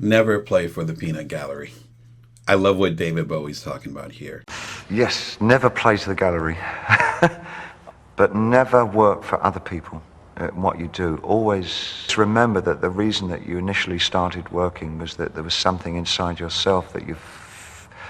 Never play for the peanut gallery. I love what David Bowie's talking about here. Yes, never play to the gallery, but never work for other people in what you do. Always remember that the reason that you initially started working was that there was something inside yourself that you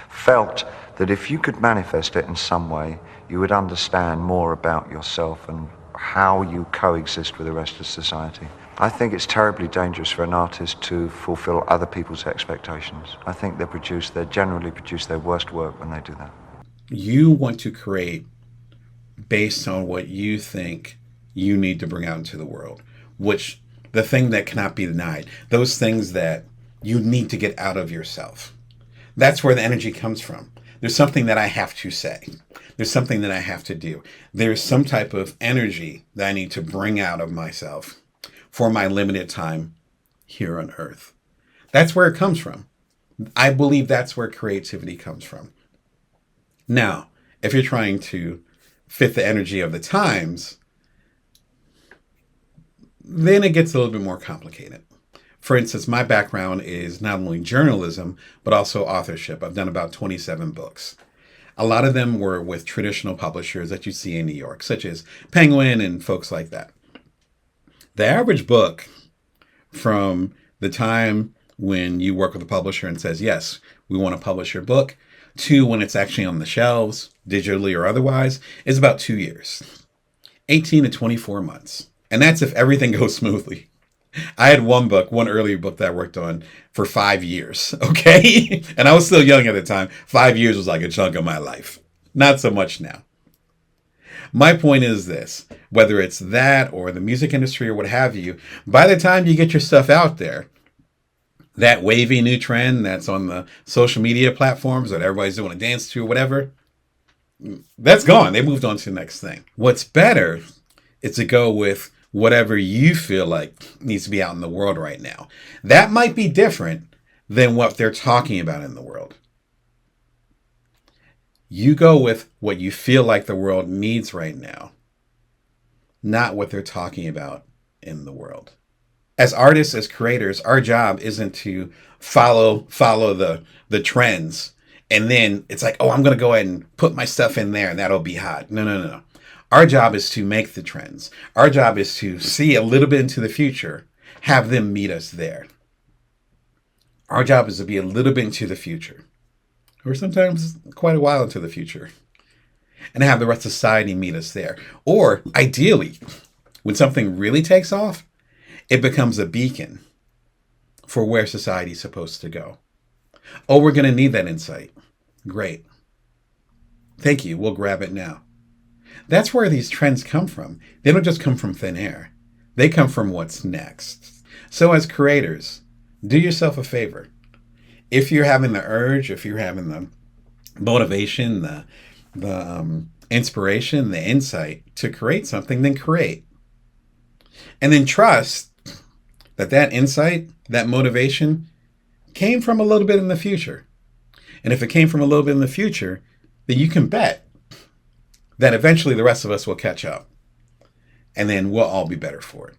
felt that if you could manifest it in some way, you would understand more about yourself and how you coexist with the rest of society. I think it's terribly dangerous for an artist to fulfill other people's expectations. I think they generally produce their worst work when they do that. You want to create based on what you think you need to bring out into the world, which the thing that cannot be denied, those things that you need to get out of yourself. That's where the energy comes from. There's something that I have to say. There's something that I have to do. There's some type of energy that I need to bring out of myself for my limited time here on Earth. That's where it comes from. I believe that's where creativity comes from. Now, if you're trying to fit the energy of the times, then it gets a little bit more complicated. For instance, my background is not only journalism, but also authorship. I've done about 27 books. A lot of them were with traditional publishers that you see in New York, such as Penguin and folks like that. The average book from the time when you work with a publisher and says, yes, we want to publish your book, to when it's actually on the shelves, digitally or otherwise, is about 2 years, 18 to 24 months. And that's if everything goes smoothly. I had one earlier book that I worked on for 5 years, okay? And I was still young at the time. 5 years was like a chunk of my life. Not so much now. My point is this, whether it's that or the music industry or what have you, by the time you get your stuff out there, that wavy new trend that's on the social media platforms that everybody's doing a dance to or whatever, that's gone. They moved on to the next thing. What's better is to go with whatever you feel like needs to be out in the world right now. That might be different than what they're talking about in the world. You go with what you feel like the world needs right now, not what they're talking about in the world. As artists, as creators, our job isn't to follow the trends. And then it's like, oh, I'm going to go ahead and put my stuff in there and that'll be hot. No. Our job is to make the trends. Our job is to see a little bit into the future, have them meet us there. Our job is to be a little bit into the future, or sometimes quite a while into the future, and have the rest of society meet us there. Or ideally, when something really takes off, it becomes a beacon for where society is supposed to go. Oh, we're going to need that insight. Great. Thank you. We'll grab it now. That's where these trends come from. They don't just come from thin air. They come from what's next. So as creators, do yourself a favor. If you're having the urge, if you're having the motivation, the inspiration, the insight to create something, then create. And then trust that insight, that motivation came from a little bit in the future. And if it came from a little bit in the future, then you can bet that eventually the rest of us will catch up. And then we'll all be better for it.